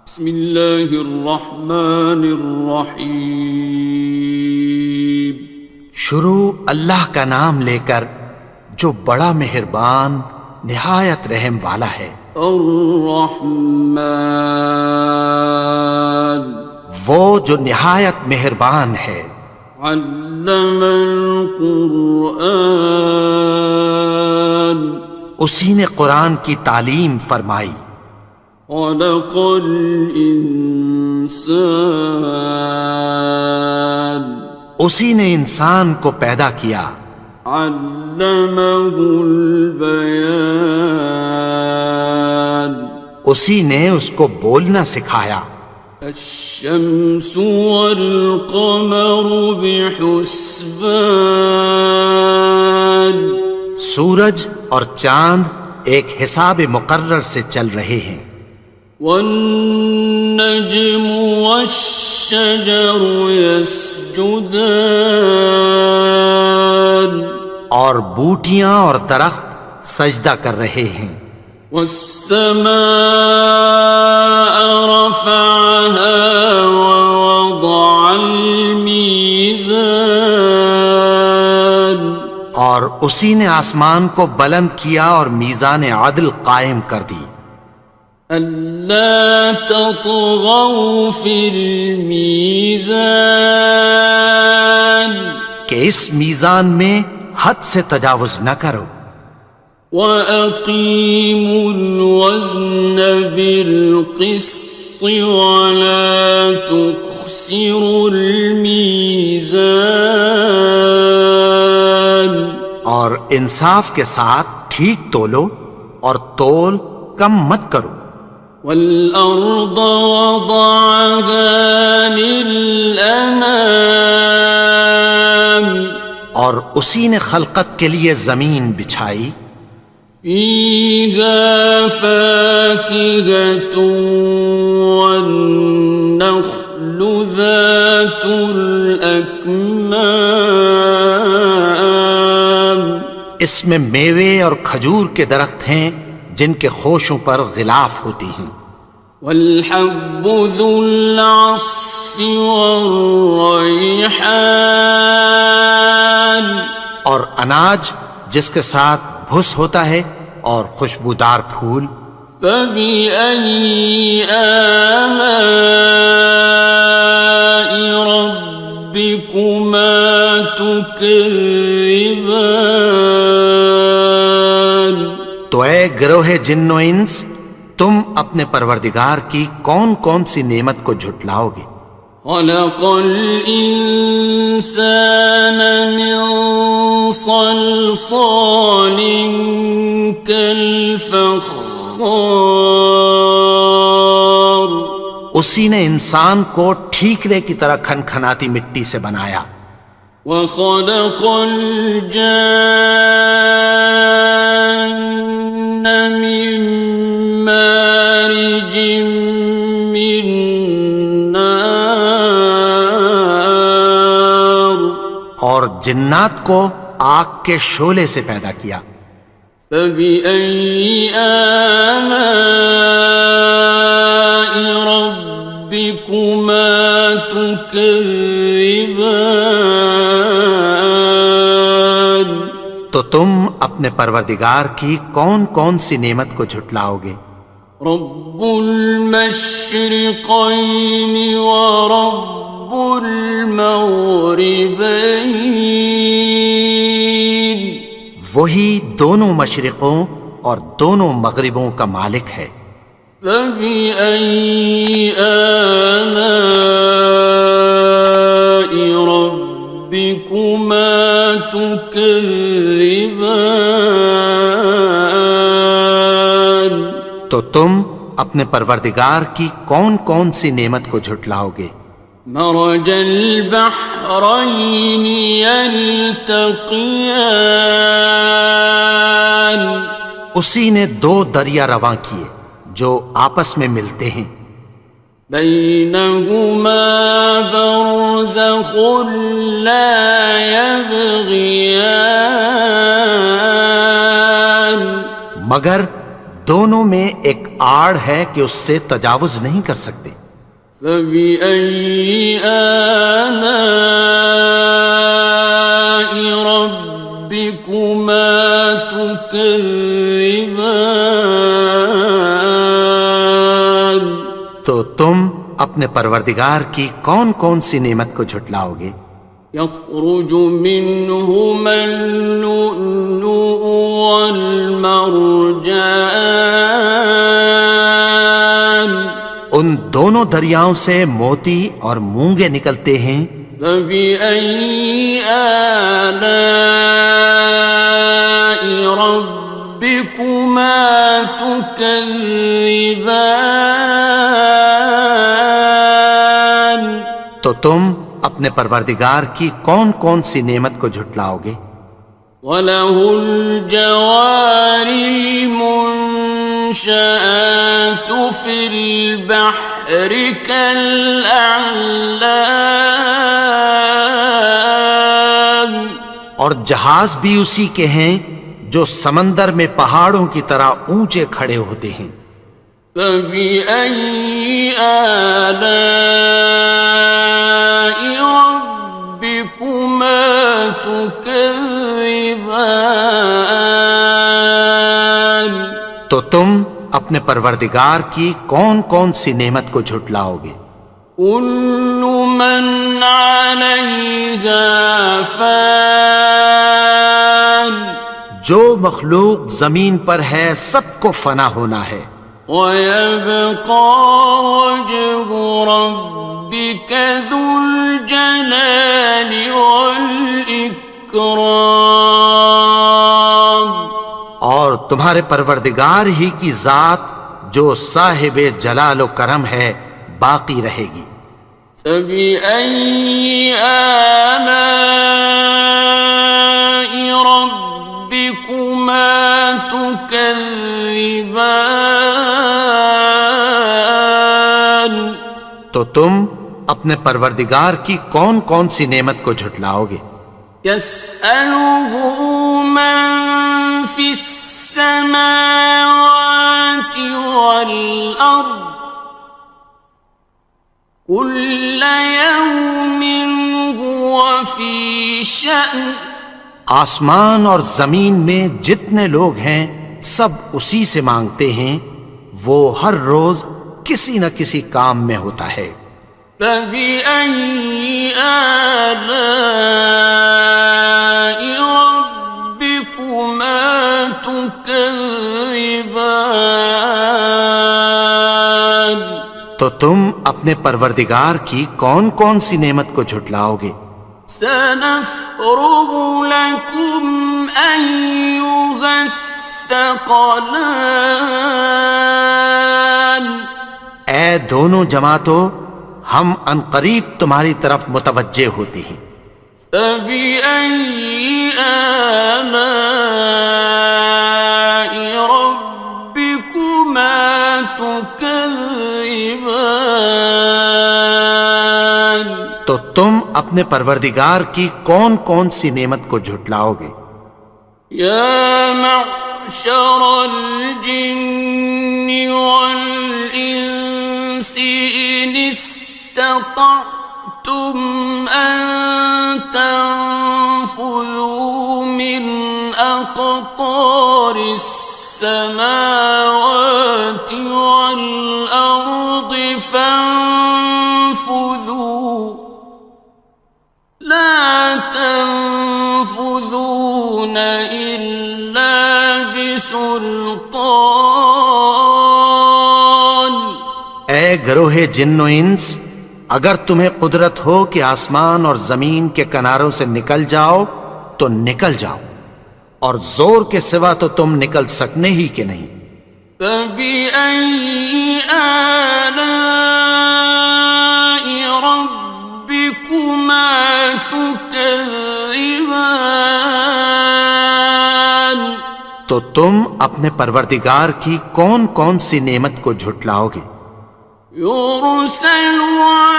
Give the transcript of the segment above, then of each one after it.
بسم اللہ الرحمن الرحیم۔ شروع اللہ کا نام لے کر جو بڑا مہربان نہایت رحم والا ہے۔ الرحمن، وہ جو نہایت مہربان ہے۔ علم القرآن، اسی نے قرآن کی تعلیم فرمائی۔ خلق الانسان، اسی نے انسان کو پیدا کیا۔ علمہ البیان، اسی نے اس کو بولنا سکھایا۔ الشمس والقمر بحسبان، سورج اور چاند ایک حساب مقرر سے چل رہے ہیں۔ والنجم والشجر يسجدان، اور بوٹیاں اور درخت سجدہ کر رہے ہیں۔ والسماء رفعها ووضع الميزان، اور اسی نے آسمان کو بلند کیا اور میزان عدل قائم کر دی۔ ألا تطغوا في الميزان، کہ اس میزان میں حد سے تجاوز نہ کرو۔ وَأَقِيمُوا الْوَزْنَ بِالْقِسْطِ وَلَا تُخْسِرُوا الْمِيزَانَ، اور انصاف کے ساتھ ٹھیک تولو اور تول کم مت کرو۔ وَالْأَرْضَ وَضَعَهَا لِلْأَنَامِ، اور اسی نے خلقت کے لیے زمین بچھائی۔ فِيهَا فَاكِهَةٌ وَالنَّخْلُ ذَاتُ الْأَكْمَامِ، اس میں میوے اور کھجور کے درخت ہیں جن کے خوشوں پر غلاف ہوتی ہیں۔ وَالْحَبُّ ذُو الْعَصْفِ وَالرَّيْحَانِ، اور اناج جس کے ساتھ بھس ہوتا ہے اور خوشبودار پھول۔ فَبِأَيِّ آلَاءِ رَبِّكُمَا تُكَذِّبَانِ، تو اے گروہ جن و انس، تم اپنے پروردگار کی کون کون سی نعمت کو جھٹلاؤ گے؟ خَلَقَ الْإِنسَانَ مِنْ صَلْصَالٍ كَالْفَخَّارِ، اسی نے انسان کو ٹھیکرے کی طرح کھنکھناتی مٹی سے بنایا۔ وَخَلَقَ الْجَانَّ مِن مَّارِجٍ مِّن نَّارٍ، اور جنات کو آگ کے شعلے سے پیدا کیا۔ فَبِأَيِّ آلَاءِ رَبِّكُمَا تُكَذِّبَانِ، تو تم اپنے پروردگار کی کون کون سی نعمت کو جھٹلاؤ گے؟ رب المشرقین ورب المغربین، وہی دونوں مشرقوں اور دونوں مغربوں کا مالک ہے۔ فَبِأَيِّ آلَاءِ رَبِّكُمَا تُكَذِّبَانِ، تو تم اپنے پروردگار کی کون کون سی نعمت کو جھٹلاؤ گے؟ مرج البحرین یلتقیان، اسی نے دو دریا رواں کیے جو آپس میں ملتے ہیں۔ بینہما برزخ لا یبغیان، مگر دونوں میں ایک آڑ ہے کہ اس سے تجاوز نہیں کر سکتے۔ فبأي آلاء ربكما تكذبان؟ تو تم اپنے پروردگار کی کون کون سی نعمت کو جھٹلاؤ گے؟ يخرج منهما اللؤلؤ والمرجان ان دونوں دریاؤں سے موتی اور مونگے نکلتے ہیں۔ فبأي آلاء ربكما تكذبان؟ تو تم اپنے پروردگار کی کون کون سی نعمت کو جھٹلاؤ گے؟ وَلَهُ الْجَوَارِ الْمُنشَآتُ فِي الْبَحْرِ كَالْأَعْلَامِ، اور جہاز بھی اسی کے ہیں جو سمندر میں پہاڑوں کی طرح اونچے کھڑے ہوتے ہیں۔ فَبِأَيِّ آلَاءِ رَبِّكُمَا تُكَذِّبَانِ؟ تو تم اپنے پروردگار کی کون کون سی نعمت کو جھٹلاؤ گے؟ كُلُّ مَنْ عَلَيْهَا فَانٍ، جو مخلوق زمین پر ہے سب کو فنا ہونا ہے۔ وَيَبْقَى وَجْهُ رَبِّكَ ذُو الْجَلَالِ وَالْإِكْرَامِ، اور تمہارے پروردگار ہی کی ذات جو صاحب جلال و کرم ہے باقی رہے گی۔ فَبِأَيِّ آلَاءِ رَبِّكُمَا تُكَذِّبَانِ؟ تو تم اپنے پروردگار کی کون کون سی نعمت کو جھٹلاؤ گے؟ يَسْأَلُهُ مَن فِي السَّمَاوَاتِ وَالْأَرْضِ كُلَّ يَوْمٍ هُوَ فِي شَأْنٍ، آسمان اور زمین میں جتنے لوگ ہیں سب اسی سے مانگتے ہیں، وہ ہر روز کسی نہ کسی کام میں ہوتا ہے۔ فَبِأَيِّ آلَاءِ رَبِّكُمَا تُكَذِّبَانِ؟ تو تم اپنے پروردگار کی کون کون سی نعمت کو جھٹلاؤ گے؟ سَنَفْرُغُ لَكُمْ أَيُّهَ الثَّقَلَانِ؟ اے دونوں جماعتوں، ہم عنقریب تمہاری طرف متوجہ ہوتے ہیں۔ فَبِأَيِّ آلَاءِ رَبِّكُمَا تُكَذِّبَانِ؟ تو تم اپنے پروردگار کی کون کون سی نعمت کو جھٹلاؤ گے؟ يَا مَعْشَرَ الْجِنِّ وَالْإِنسِ إِنِ اسْتَطَعْتُمْ أَن تَنفُذُوا مِنْ أَقْطَارِ السَّمَاوَاتِ وَالْأَرْضِ فَانفُذُوا لَا تَنفُذُونَ إِلَّا بِسُلْطَانٍ۔ اے گروہ جن و انس، اگر تمہیں قدرت ہو کہ آسمان اور زمین کے کناروں سے نکل جاؤ تو نکل جاؤ، اور زور کے سوا تو تم نکل سکنے ہی کہ نہیں۔ فَبِأَيِّ آلَاءِ رَبِّكُمَا تُكَذِّبَانِ؟ تو تم اپنے پروردگار کی کون کون سی نعمت کو جھٹلاؤ گے؟ يُرْسَلُ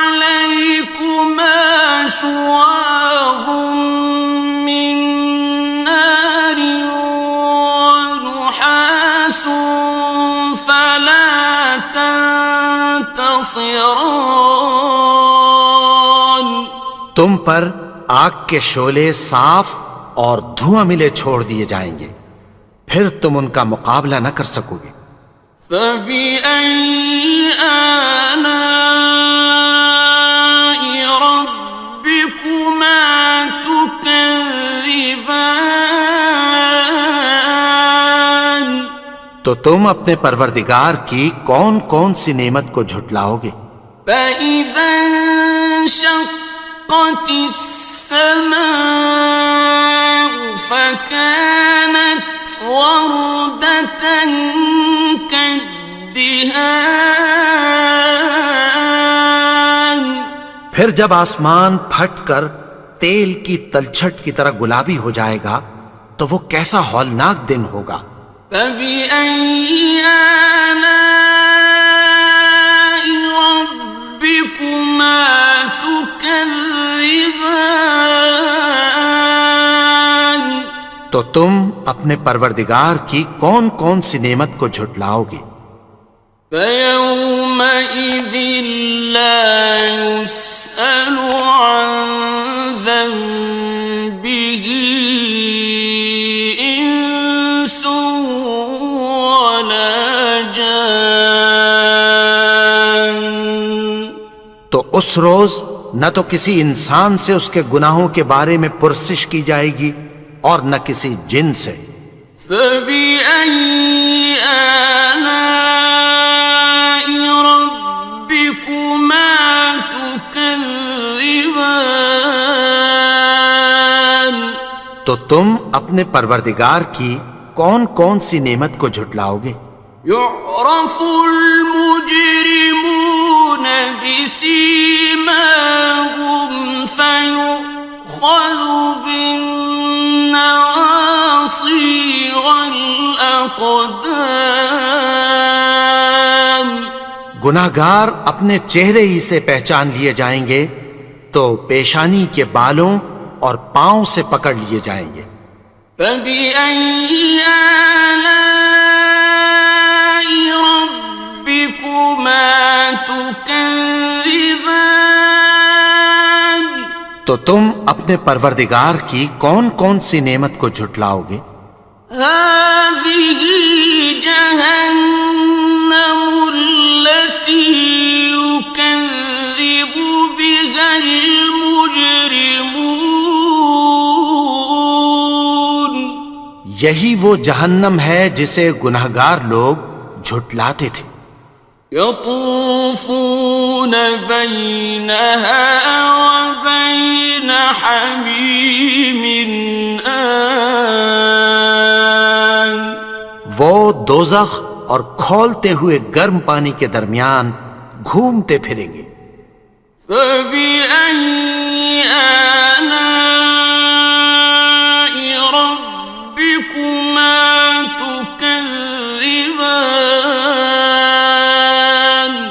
عَلَيْكُمَا شُوَاظٌ مِّن نَّارٍ وَنُحَاسٌ فَلَا خصران. تم پر آگ کے شعلے صاف اور دھواں ملے چھوڑ دیے جائیں گے، پھر تم ان کا مقابلہ نہ کر سکو گے۔ فبأي آلاء ربكما تكذبان. تو تم اپنے پروردگار کی کون کون سی نعمت کو جھٹلاؤ گے؟ فإذا انشقت السماء فكانت وردة كالدهان. پھر جب آسمان پھٹ کر تیل کی تلچھٹ کی طرح گلابی ہو جائے گا تو وہ کیسا ہولناک دن ہوگا۔ فبأي آلاء ربكما تكذبان. تو تم اپنے پروردگار کی کون کون سی نعمت کو جھٹلاؤ گے؟ فيومئذ لا يسأل عن ذنبه إنس ولا جان. تو اس روز نہ تو کسی انسان سے اس کے گناہوں کے بارے میں پرسش کی جائے گی اور نہ کسی جن سے۔ فبأي آلاء ربكما تكذبان. تو تم اپنے پروردگار کی کون کون سی نعمت کو جھٹلاؤ گے؟ يعرف المجرمون بسيماهم فيؤخذ بالنواصي والأقدام. گناہگار اپنے چہرے ہی سے پہچان لیے جائیں گے تو پیشانی کے بالوں اور پاؤں سے پکڑ لیے جائیں گے۔ فبأي آلاء ربكما تكذبان. تو تم اپنے پروردگار کی کون کون سی نعمت کو جھٹلاؤ گے؟ هذه جهنم التي يكذب بها المجرمون. یہی وہ جہنم ہے جسے گناہگار لوگ جھٹلاتے تھے۔ يطوفون بينها وبين حميم آن. وہ دوزخ اور کھولتے ہوئے گرم پانی کے درمیان گھومتے پھریں گے۔ فبأي آلاء ربكما تكذبان.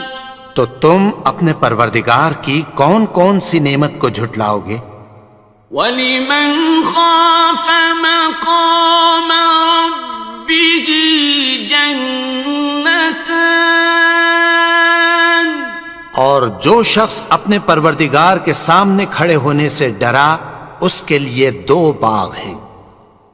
تو تم اپنے پروردگار کی کون کون سی نعمت کو جھٹلاؤ گے؟ وَلِمَنْ خَافَ مَقَامَ رَبِّهِ جَنَّتَانِ. اور جو شخص اپنے پروردگار کے سامنے کھڑے ہونے سے ڈرا اس کے لیے دو باغ ہیں۔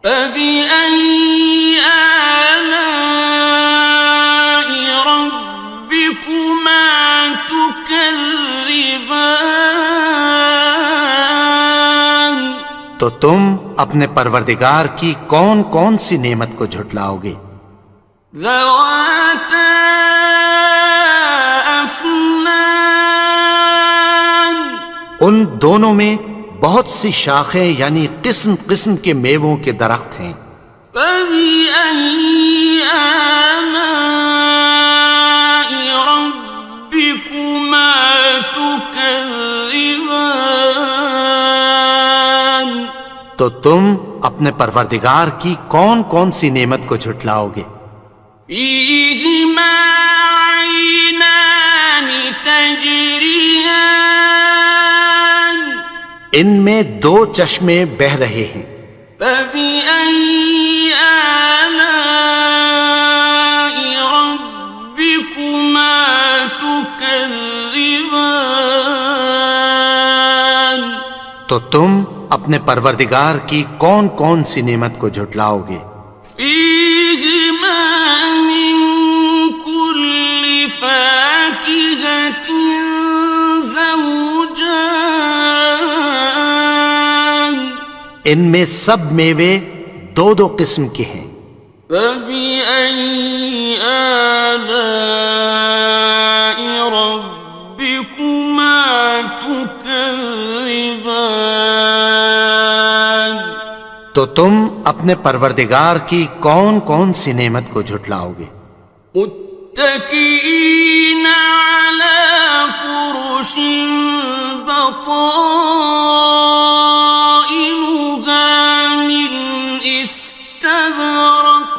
فَبِأَيِّ آلَاءِ رَبِّكُمَا تُكَذِّبَانِ. تو تم اپنے پروردگار کی کون کون سی نعمت کو جھٹلاؤ گے؟ ذَوَاتَا أَفْنَانٍ. ان دونوں میں بہت سی شاخیں یعنی قسم قسم کے میووں کے درخت ہیں۔ فَبِأَيِّ آلَاءِ رَبِّكُمَا تُكَذِّبَانِ. تو تم اپنے پروردگار کی کون کون سی نعمت کو جھٹلاؤ گے؟ فِيهِمَا عَيْنَانِ تَجْرِيَانِ. ان میں دو چشمے بہہ رہے ہیں۔ فَبِأَيِّ آلَاءِ رَبِّكُمَا تُكَذِّبَانِ. تم اپنے پروردگار کی کون کون سی نعمت کو جھٹلاؤ گے؟ فيهما من كل فاكهة زوجان ان میں سب میوے دو دو قسم کے ہیں۔ فبأي آلاء ربكما تكذبان تو تم اپنے پروردگار کی کون کون سی نعمت کو جھٹلاؤ گے؟ متكئين على فرش بطائنها من استبرق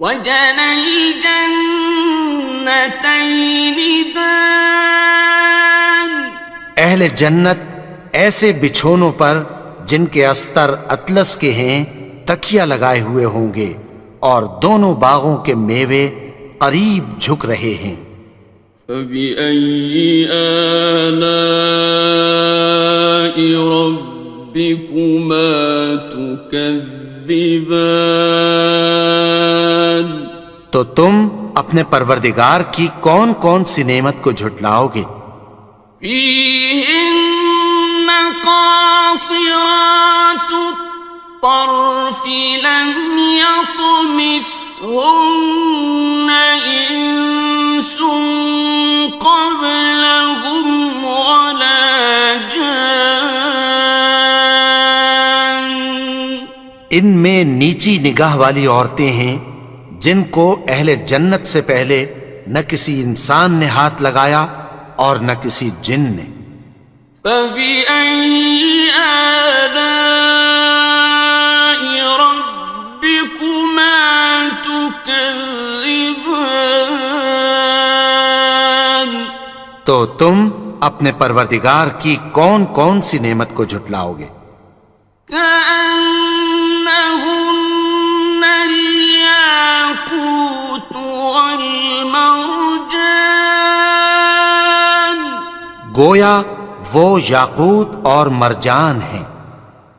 وجنى الجنتين دان اہل جنت ایسے بچھونوں پر جن کے استر اطلس کے ہیں تکیہ لگائے ہوئے ہوں گے، اور دونوں باغوں کے میوے قریب جھک رہے ہیں۔ فبأي آلاء ربكما تكذبان تو تم اپنے پروردگار کی کون کون سی نعمت کو جھٹلاؤ گے؟ فيهن قاصرات الطرف لم يطمثهن إنس قبلهم ولا جان ان میں نیچی نگاہ والی عورتیں ہیں جن کو اہل جنت سے پہلے نہ کسی انسان نے ہاتھ لگایا اور نہ کسی جن نے۔ فبأي آلاء ربكما تكذبان تو تم اپنے پروردگار کی کون کون سی نعمت کو جھٹلاؤ گے؟ كأنهن الياقوت والمرجان گویا وہ یاقوت اور مرجان ہیں۔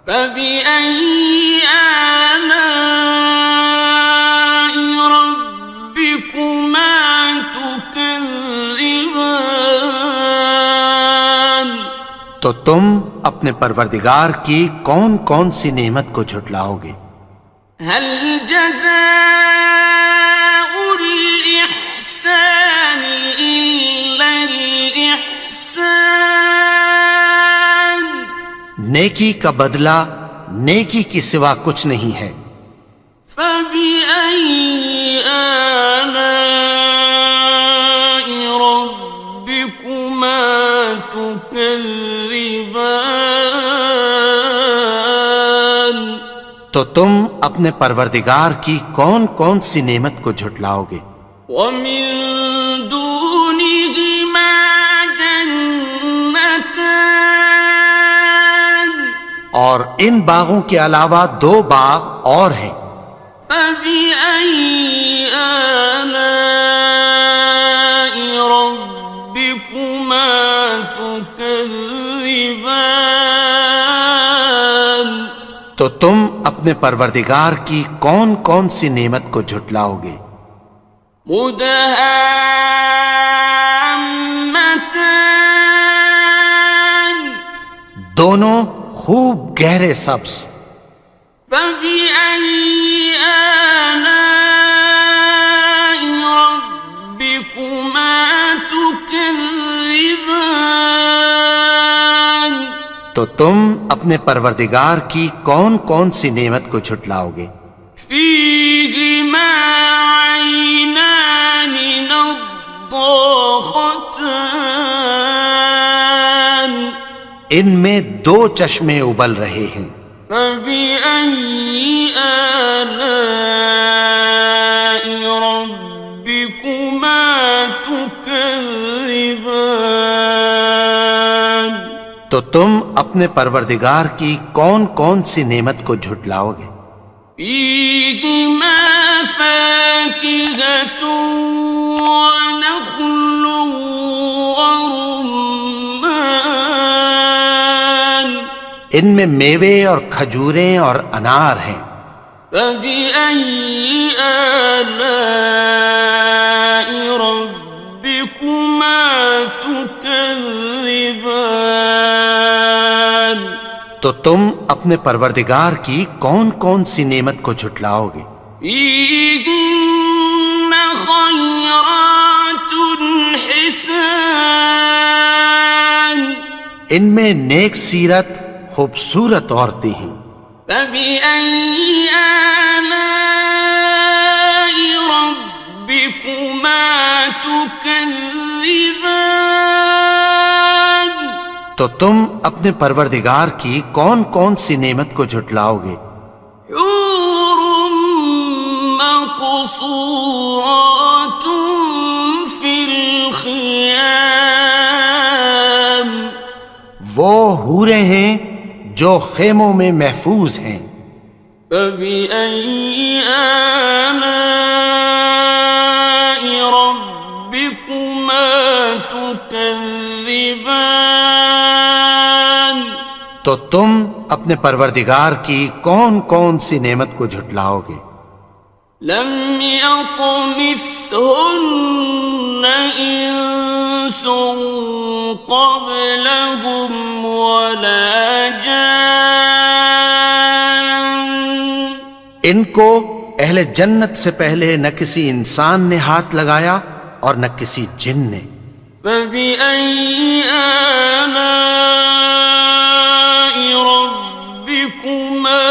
فبأي آلاء ربكما تكذبان تو تم اپنے پروردگار کی کون کون سی نعمت کو جھٹلاؤ گے؟ هل جزاء الإحسان إلا الإحسان نیکی کا بدلہ نیکی کی سوا کچھ نہیں ہے۔ فبأي آلاء ربكما تكذبان تو تم اپنے پروردگار کی کون کون سی نعمت کو جھٹلاؤ گے؟ ومن دونهما جنتان اور ان باغوں کے علاوہ دو باغ اور ہیں۔ فبأي آلاء ربكما تكذبان تو تم اپنے پروردگار کی کون کون سی نعمت کو جھٹلاؤ گے؟ مدهامتان دونوں خوب گہرے سبز۔ فبأي آلاء ربكما تكذبان تو تم اپنے پروردگار کی کون کون سی نعمت کو جھٹلاؤ گے؟ فيهما عينان نضاختان ان میں دو چشمے ابل رہے ہیں۔ فبأي آلاء ربكما تكذبان تو تم اپنے پروردگار کی کون کون سی نعمت کو جھٹلاؤ گے؟ فيهما فاكهة ونخل ورمان ان میں میوے اور کھجوریں اور انار ہیں۔ فبأي آلاء ربكما تكذبان؟ تو تم اپنے پروردگار کی کون کون سی نعمت کو جھٹلاؤ گے؟ فيهن خيرات حسان، ان میں نیک سیرت خوبصورت عورتیں ہیں۔ فبأي آلاء ربكما تكذبان؟ تو تم اپنے پروردگار کی کون کون سی نعمت کو جھٹلاؤ گے؟ حور مقصورات في الخيام، وہ حوریں ہیں جو خیموں میں محفوظ ہیں۔ فبأي آلاء ربكما تكذبان؟ تو تم اپنے پروردگار کی کون کون سی نعمت کو جھٹلاؤ گے؟ لم يطمثهن إنس قبلهم ولا جان، ان کو اہل جنت سے پہلے نہ کسی انسان نے ہاتھ لگایا اور نہ کسی جن نے۔ فبأي آلاء ربكما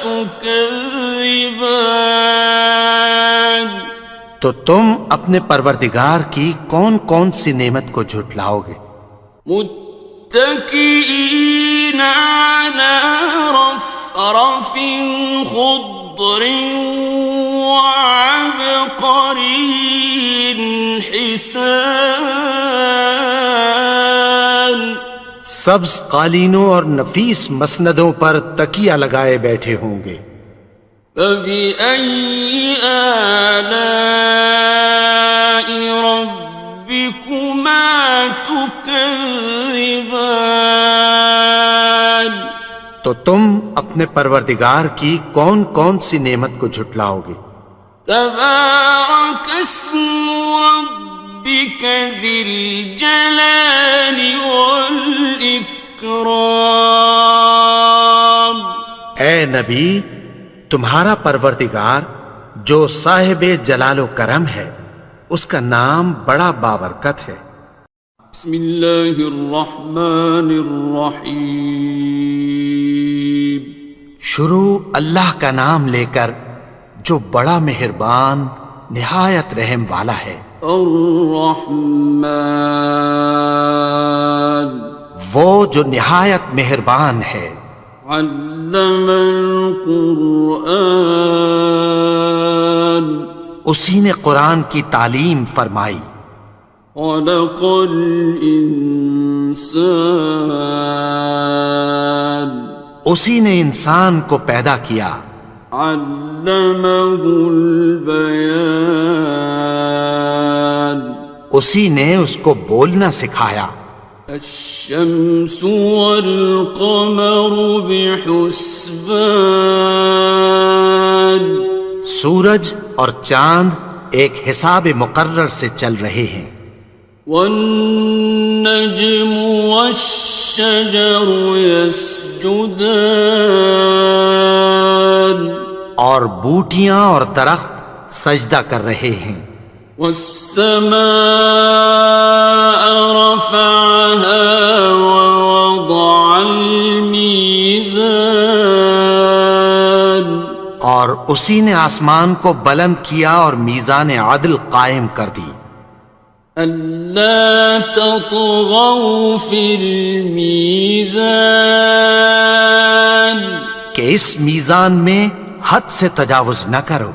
تكذبان؟ تو تم اپنے پروردگار کی کون کون سی نعمت کو جھٹلاؤ گے؟ متكئين على رفرف خضر وعبقري حسان، سبز قالینوں اور نفیس مسندوں پر تکیہ لگائے بیٹھے ہوں گے۔ فبأي آلاء ربكما تكذبان؟ تو تم اپنے پروردگار کی کون کون سی نعمت کو جھٹلاؤ گے؟ تبارك اسم ربك ذي الجلال والإكرام۔ اے نبی، تمہارا پروردگار جو صاحب جلال و کرم ہے، اس کا نام بڑا بابرکت ہے۔ بسم اللہ الرحمن الرحیم، شروع اللہ کا نام لے کر جو بڑا مہربان نہایت رحم والا ہے۔ الرحمن، وہ جو نہایت مہربان ہے۔ علم القرآن، اسی نے قرآن کی تعلیم فرمائی۔ خلق الانسان، اسی نے انسان کو پیدا کیا۔ علمہ البیان، اسی نے اس کو بولنا سکھایا۔ الشمس والقمر بحسبان، سورج اور چاند ایک حساب مقرر سے چل رہے ہیں۔ والنجم والشجر يسجدان، اور بوٹیاں اور درخت سجدہ کر رہے ہیں۔ والسماء رفعها ووضع الميزان، اور اسی نے آسمان کو بلند کیا اور میزان عدل قائم کر دی۔ ألا تطغوا في الميزان، کہ اس میزان میں حد سے تجاوز نہ کرو۔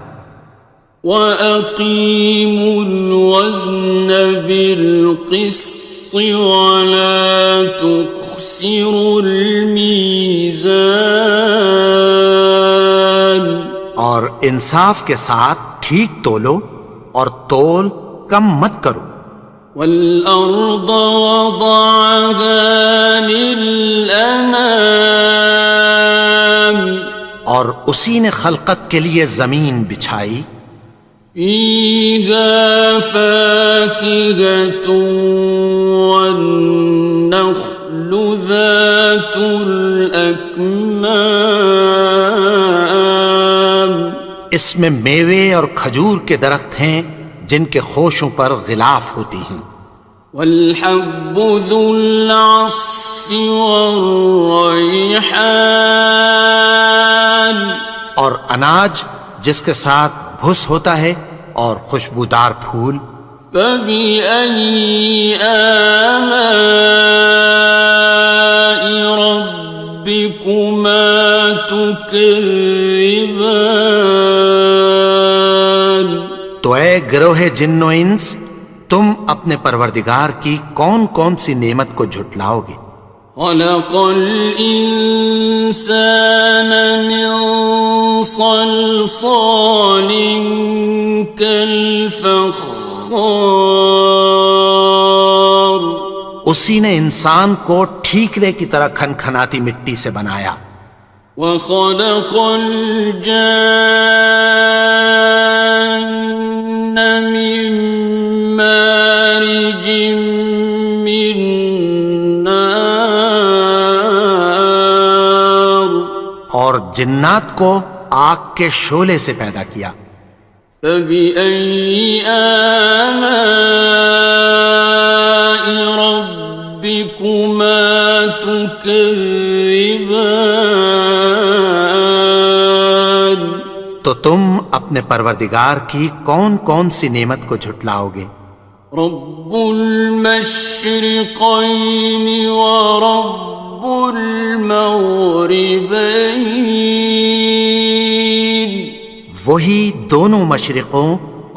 وَأَقِيمُوا الْوَزْنَ بِالْقِسْطِ وَلَا تُخْسِرُوا الْمِيزَانَ، اور انصاف کے ساتھ ٹھیک تولو اور تول کم مت کرو۔ وَالْأَرْضَ وَضَعَهَا لِلْأَنَامِ، اور اسی نے خلقت کے لیے زمین بچھائی، فيها فاكهة والنخل ذات الأكمام، اس میں میوے اور کھجور کے درخت ہیں جن کے خوشوں پر غلاف ہوتی ہیں، والحب ذو العصف والريحان، اور اناج جس کے ساتھ بھس ہوتا ہے اور خوشبودار پھول، فبأي آلاء ربكما تكذبان؟ تو اے گروہ جن و انس، تم اپنے پروردگار کی کون کون سی نعمت کو جھٹلاؤ گے؟ خلق الإنسان من صلصال كالفخار، اسی نے انسان کو ٹھیکرے کی طرح کھنکھناتی مٹی سے بنایا، وخلق الجان من مارج من نار، اور جنات کو آگ کے شعلے سے پیدا کیا، فبأي آلاء ربكما تكذبان؟ تو تم اپنے پروردگار کی کون کون سی نعمت کو جھٹلاؤ گے؟ رب المشرقين ورب المغربين، وہی دونوں مشرقوں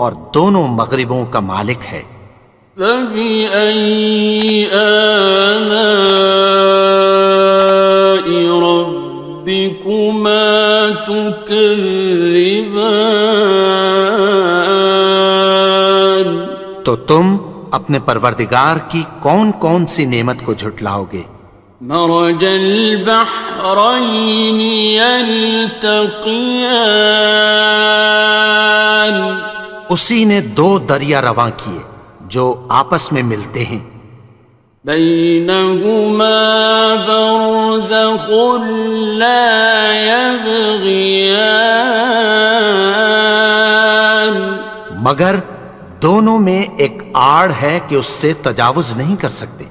اور دونوں مغربوں کا مالک ہے، فبأي آلاء ربكما تكذبان؟ تو تم اپنے پروردگار کی کون کون سی نعمت کو جھٹلاؤ گے؟ مرج البحرين يلتقيان، اسی نے دو دریا رواں کیے جو آپس میں ملتے ہیں، بينهما برزخ لا يبغيان، مگر دونوں میں ایک آڑ ہے کہ اس سے تجاوز نہیں کر سکتے،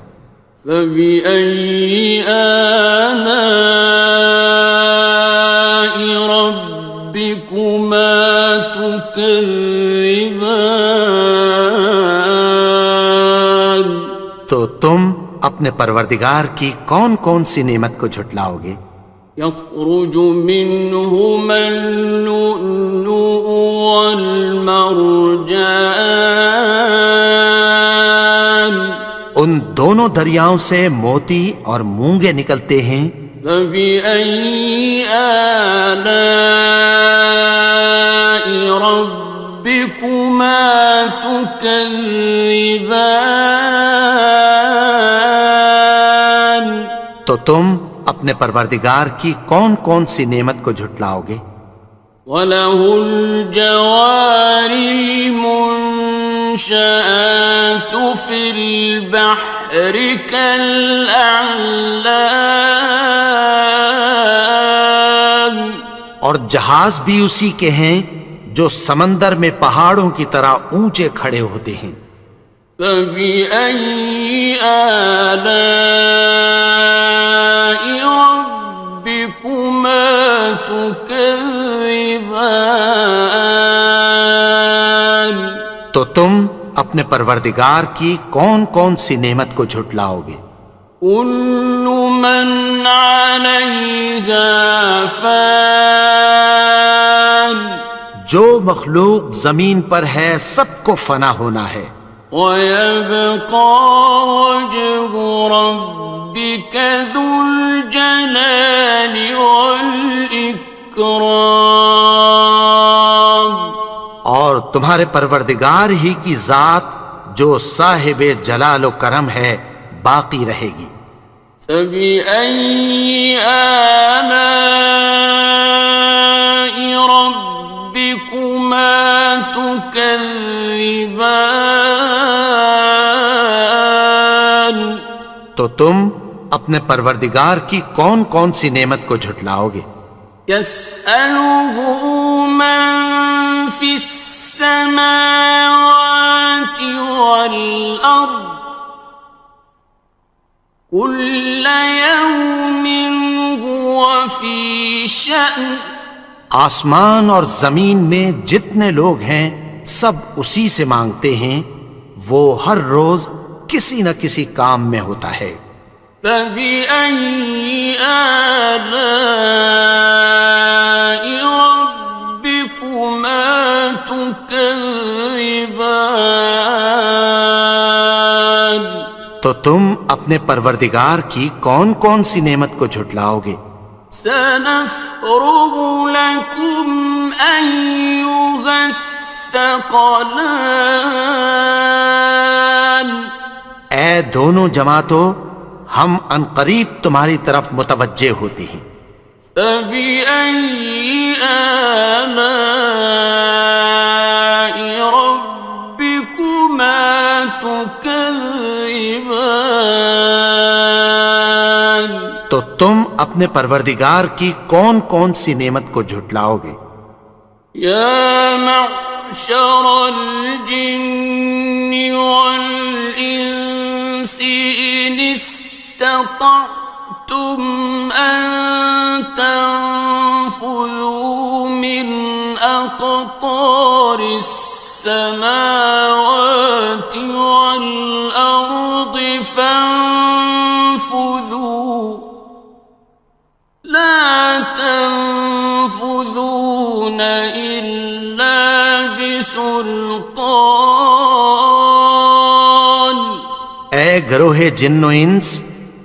فبأي آلاء ربكما تكذبان؟ تو تم اپنے پروردگار کی کون کون سی نعمت کو جھٹلاؤ گے؟ يخرج منهما اللؤلؤ والمرجان، ان دونوں دریاؤں سے موتی اور مونگے نکلتے ہیں، فبأي آلاء ربكما تكذبان؟ تو تم اپنے پروردگار کی کون کون سی نعمت کو جھٹلاؤ گے؟ وَلَهُ الْجَوَارِ الْمُنشَآتُ فِي الْبَحْرِ كَالْأَعْلَامِ، اور جہاز بھی اسی کے ہیں جو سمندر میں پہاڑوں کی طرح اونچے کھڑے ہوتے ہیں، فَبِأَيِّ آلَاءِ رَبِّكُمَا تُكَذِّبَانِ؟ تو تم اپنے پروردگار کی کون کون سی نعمت کو جھٹلاؤ گے؟ كُلُّ مَنْ عَلَيْهَا فَانٍ، جو مخلوق زمین پر ہے سب کو فنا ہونا ہے، وَيَبْقَى وَجْهُ رَبِّكَ ذُو الْجَلَالِ وَالْإِكْرَامِ، اور تمہارے پروردگار ہی کی ذات جو صاحب جلال و کرم ہے باقی رہے گی، فبأي آلاء ربكما تكذبان؟ تو تم اپنے پروردگار کی کون کون سی نعمت کو جھٹلاؤ گے؟ يسأله من في السماوات والأرض كل يوم هو في شأن. آسمان اور زمین میں جتنے لوگ ہیں سب اسی سے مانگتے ہیں، وہ ہر روز کسی نہ کسی کام میں ہوتا ہے۔ فبأي آلاء ربكما تكذبان؟ تو تم اپنے پروردگار کی کون کون سی نعمت کو جھٹلاؤ گے؟ سنفرغ لكم أيها الثقلان. اے دونوں جماعتوں، ہم عنقریب تمہاری طرف متوجہ ہوتے ہیں۔ فبأي آلاء ربكما تكذبان؟ تو تم اپنے پروردگار کی کون کون سی نعمت کو جھٹلاؤ گے؟ یا معشر الجن والانس ان استطعتم ان تنفذوا من اقطار السماوات والارض فانفذوا لا تنفذون إلا بسلطان. اے گروہ جن و انس،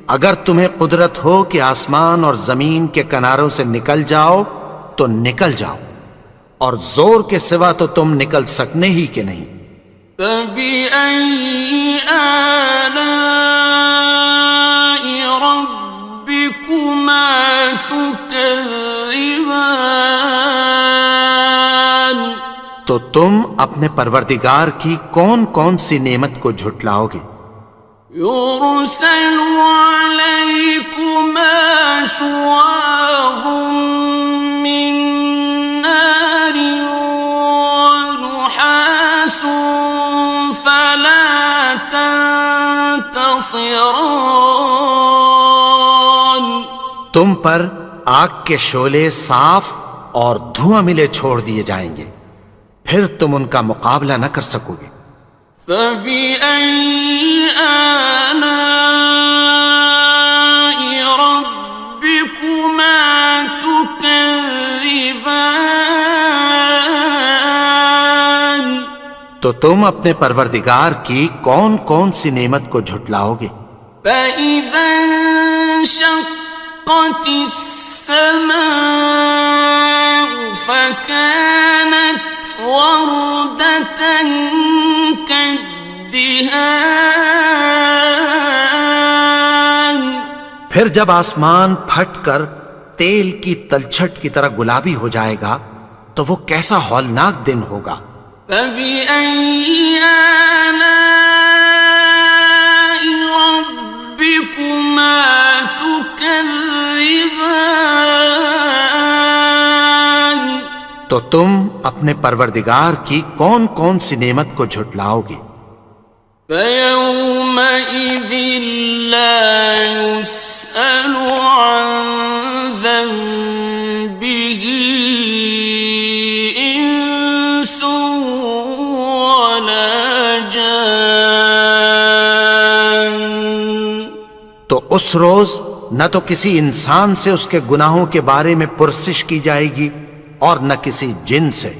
اگر تمہیں قدرت ہو کہ آسمان اور زمین کے کناروں سے نکل جاؤ تو نکل جاؤ، اور زور کے سوا تو تم نکل سکنے ہی کہ نہیں۔ فبأي آلاء ربكما تكذبان؟ تو تم اپنے پروردگار کی کون کون سی نعمت کو جھٹلاؤ گے؟ يرسل عليكما شواظ من نار ونحاس فلا تنتصران. تم پر آگ کے شعلے صاف اور دھواں ملے چھوڑ دیے جائیں گے، پھر تم ان کا مقابلہ نہ کر سکو گے۔ فبأي آلاء ربكما تكذبان؟ تو تم اپنے پروردگار کی کون کون سی نعمت کو جھٹلاؤ گے؟ فإذا انشقت السماء فكانت وردة كالدهان. پھر جب آسمان پھٹ کر تیل کی تلچھٹ کی طرح گلابی ہو جائے گا تو وہ کیسا ہولناک دن ہوگا۔ فبأي آلاء ربكما تكذبان؟ تو تم اپنے پروردگار کی کون کون سی نعمت کو جھٹلاؤ گے؟ فيومئذ لا يسأل عن ذنبه إنس ولا جان. تو اس روز نہ تو کسی انسان سے اس کے گناہوں کے بارے میں پرسش کی جائے گی اور نہ کسی جن سے۔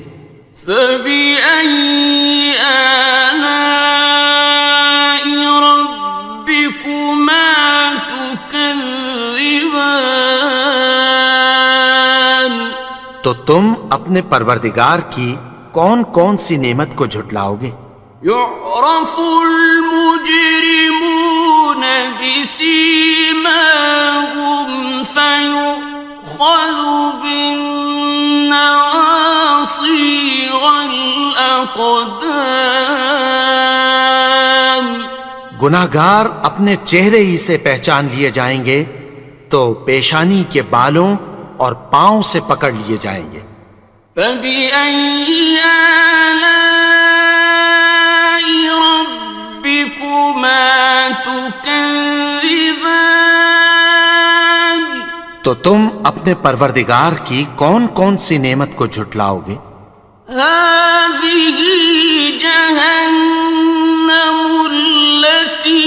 فبأي آلاء ربكما تكذبان؟ تو تم اپنے پروردگار کی کون کون سی نعمت کو جھٹلاؤ گے؟ يعرف المجرمون بسيماهم الأقدام گناہگار اپنے چہرے ہی سے پہچان لیے جائیں گے تو پیشانی کے بالوں اور پاؤں سے پکڑ لیے جائیں گے. فبأي آلاء ربكما تكذبان تو تم اپنے پروردگار کی کون کون سی نعمت کو جھٹلاؤ گے؟ هذه جهنم التي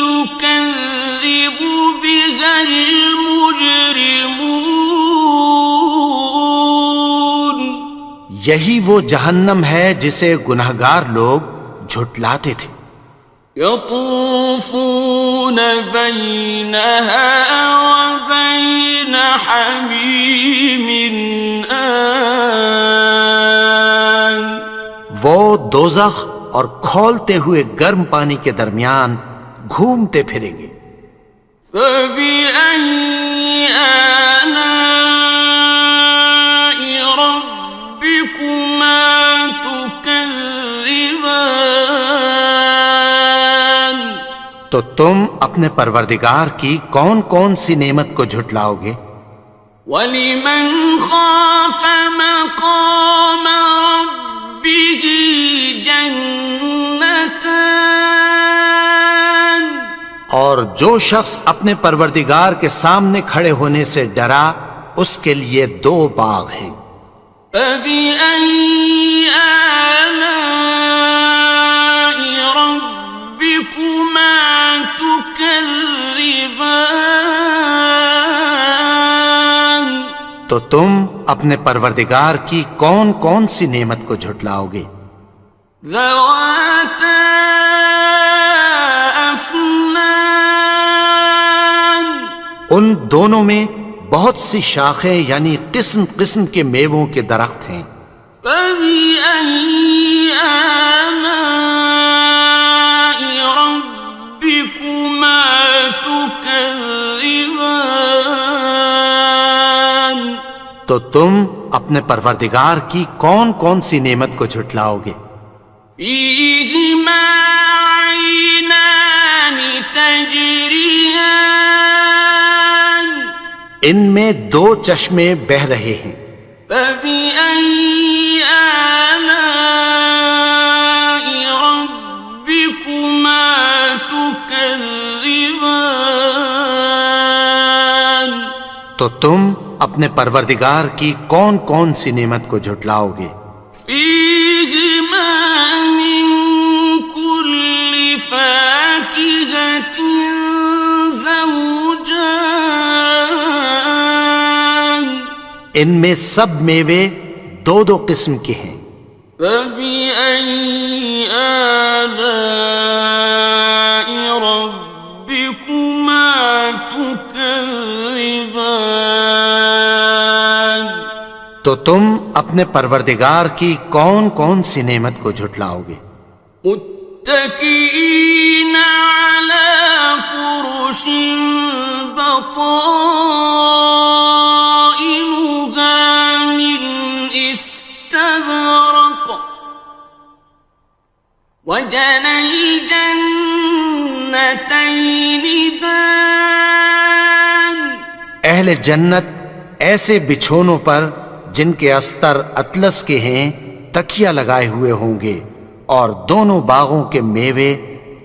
يكذب بها المجرمون یہی وہ جہنم ہے جسے گناہگار لوگ جھٹلاتے تھے. يطوفون بينها وبين حميم آن وہ دوزخ اور کھولتے ہوئے گرم پانی کے درمیان گھومتے پھریں گے. فبأي آلاء ربكما تكذبان تو تم اپنے پروردگار کی کون کون سی نعمت کو جھٹلاؤ گے؟ وَلِمَنْ خَافَ مَقَامَ رَبِّهِ جَنَّتَانِ اور جو شخص اپنے پروردگار کے سامنے کھڑے ہونے سے ڈرا اس کے لیے 2 باغ ہیں. فَبِأَيِّ آلَاءِ رَبِّكُمَا تُكَذِّبَانِ تو تم اپنے پروردگار کی کون کون سی نعمت کو جھٹلاؤ گے؟ ذَوَاتَا أَفْنَانٍ ان دونوں میں بہت سی شاخیں یعنی قسم قسم کے میووں کے درخت ہیں. فَبِأَيِّ آلَاءِ رَبِّكُمَا تُكَذِّبَانِ تو تم اپنے پروردگار کی کون کون سی نعمت کو جھٹلاؤ گے؟ فِيهِمَا عَيْنَانِ تَجْرِيَانِ ان میں 2 چشمے بہ رہے ہیں. فَبِأَيِّ آلَاءِ رَبِّكُمَا تُكَذِّبَانِ تو تم اپنے پروردگار کی کون کون سی نعمت کو جھٹلاؤ گے؟ فِيهِمَا مِن كُلِّ فَاكِهَةٍ زَوْجَانِ ان میں سب میوے 2 قسم کے ہیں. فَبِأَيِّ آلَاءِ رَبِّكُمَا تُكَذِّبَانِ تو تم اپنے پروردگار کی کون کون سی نعمت کو جھٹلاؤ گے؟ متكئين على فرش بطائنها من استبرق وجنى الجنتين دان اہل جنت ایسے بچھونوں پر جن کے استر اطلس کے ہیں تکیہ لگائے ہوئے ہوں گے اور دونوں باغوں کے میوے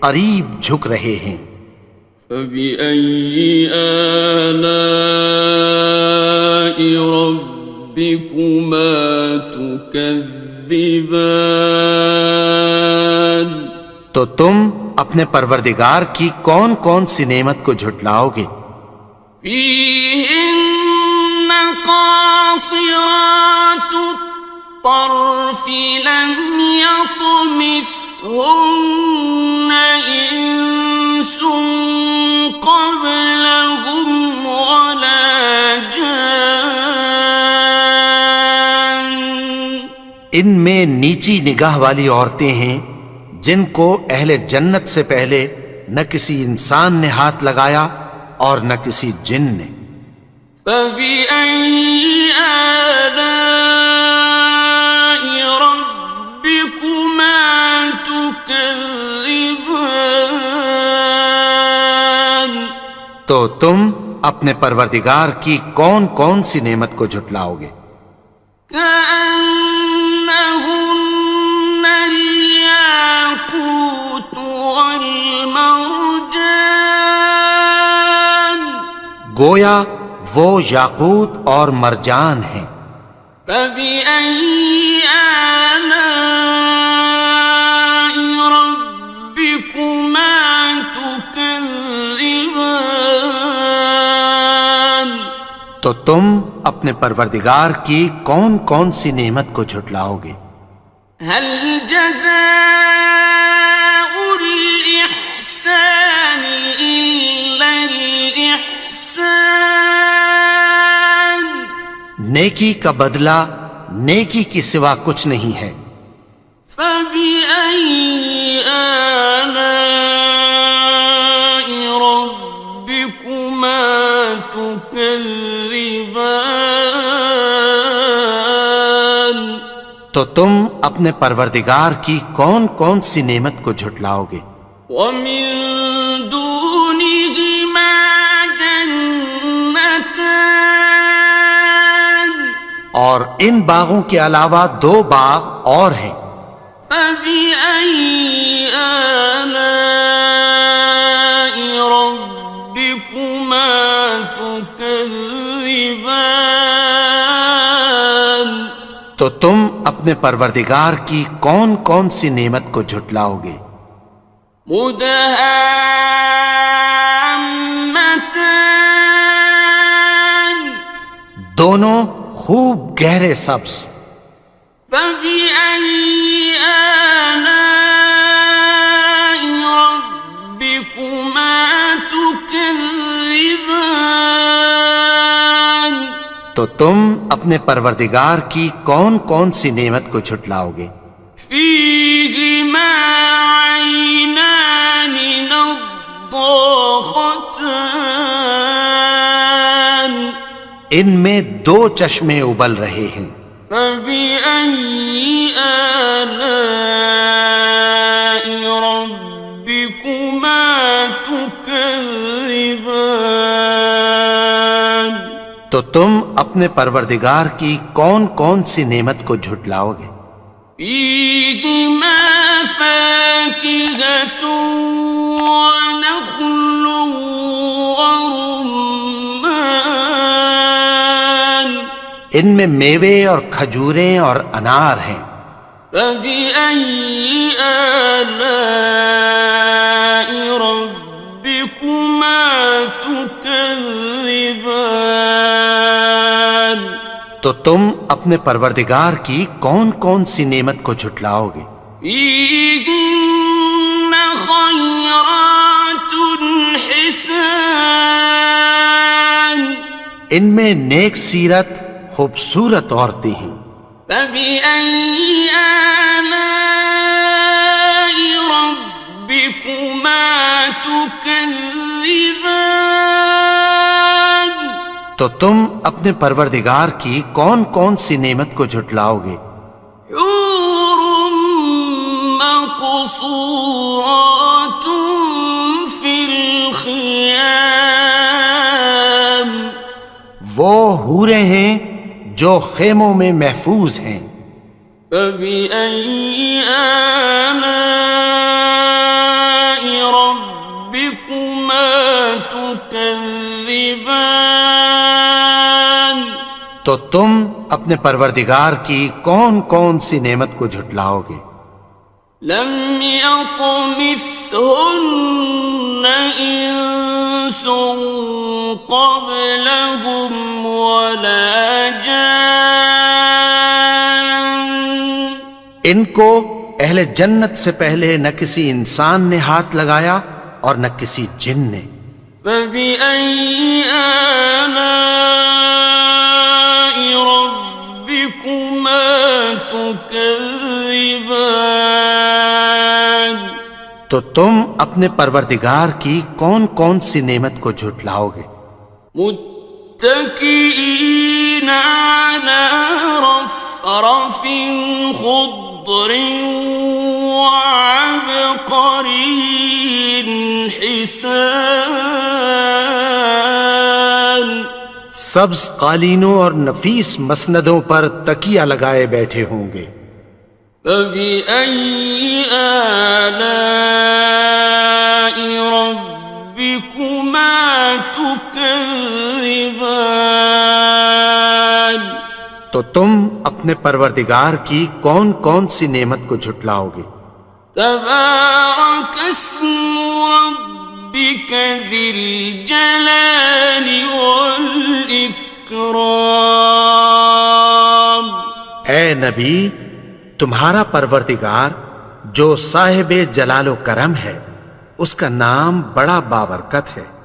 قریب جھک رہے ہیں. فَبِأَيِّ آلَاءِ رَبِّكُمَا تُكَذِّبَانِ تو تم اپنے پروردگار کی کون کون سی نعمت کو جھٹلاؤ گے؟ فِيهِنَّ قَاصِرَاتُ الطَّرْفِ لَمْ يَطْمِثْهُنَّ إِنسٌ قَبْلَهُمْ وَلَا جَانٌّ ان میں نیچی نگاہ والی عورتیں ہیں جن کو اہل جنت سے پہلے نہ کسی انسان نے ہاتھ لگایا اور نہ کسی جن نے. فَبِأَيِّ آلَاءِ رَبِّكُمَا تكذبان تو تم اپنے پروردگار کی کون کون سی نعمت کو جھٹلاؤ گے؟ كأنهن الياقوت والمرجان گویا وہ یاقوت اور مرجان ہیں۔ فبأي آلاء ربكما تكذبان تو تم اپنے پروردگار کی کون کون سی نعمت کو جھٹلاؤ گے؟ هل جزاء الإحسان إلا الإحسان نیکی کا بدلہ نیکی کی سوا کچھ نہیں ہے۔ فبأي آلاء ربكما تكذبان تو تم اپنے پروردگار کی کون کون سی نعمت کو جھٹلاؤ گے؟ ومن دونهما جنتان اور ان باغوں کے علاوہ دو باغ اور ہیں۔ فبأي آلاء ربكما تكذبان تو تم اپنے پروردگار کی کون کون سی نعمت کو جھٹلاؤ گے؟ مدهامتان دونوں خوب گہرے سبز۔ فبأي آلاء ربكما تكذبان تو تم اپنے پروردگار کی کون کون سی نعمت کو جھٹلاؤ گے؟ فيهما عينان نضاختان ان میں دو چشمے ابل رہے ہیں۔ فبأي آلاء ربكما تكذبان تو تم اپنے پروردگار کی کون کون سی نعمت کو جھٹلاؤ گے؟ فيهما فاكهة ونخل ورمان ان میں میوے اور کھجوریں اور انار ہیں۔ فبأي آلاء ربكما تكذبان تو تم اپنے پروردگار کی کون کون سی نعمت کو جھٹلاؤ گے؟ فيهن خيرات حسان ان میں نیک سیرت خوبصورت عورتیں ہیں۔ فبأي آلاء ربكما تكذبان تو تم اپنے پروردگار کی کون کون سی نعمت کو جھٹلاؤ گے؟ حور مقصورات في الخيام وہ حوریں ہیں جو خیموں میں محفوظ ہیں۔ فبأي آلاء ربكما تكذبان تو تم اپنے پروردگار کی کون کون سی نعمت کو جھٹلاؤ گے؟ لم يطمثهن إنس قبلهم ولا جان ان کو اہل جنت سے پہلے نہ کسی انسان نے ہاتھ لگایا اور نہ کسی جن نے۔ فبأي آلاء ربكما تكذبان تو تم اپنے پروردگار کی کون کون سی نعمت کو جھٹلاؤ گے؟ متكئين على رفرف خضر وعبقري حسان سبز قالینوں اور نفیس مسندوں پر تکیہ لگائے بیٹھے ہوں گے. فبأي آلاء ربكما تكذبان تو تم اپنے پروردگار کی کون کون سی نعمت کو جھٹلاؤ گے؟ تبارك اسم ربك ذي الجلال والإكرام. اے نبی، تمہارا پروردگار جو صاحب جلال و کرم ہے، اس کا نام بڑا بابرکت ہے.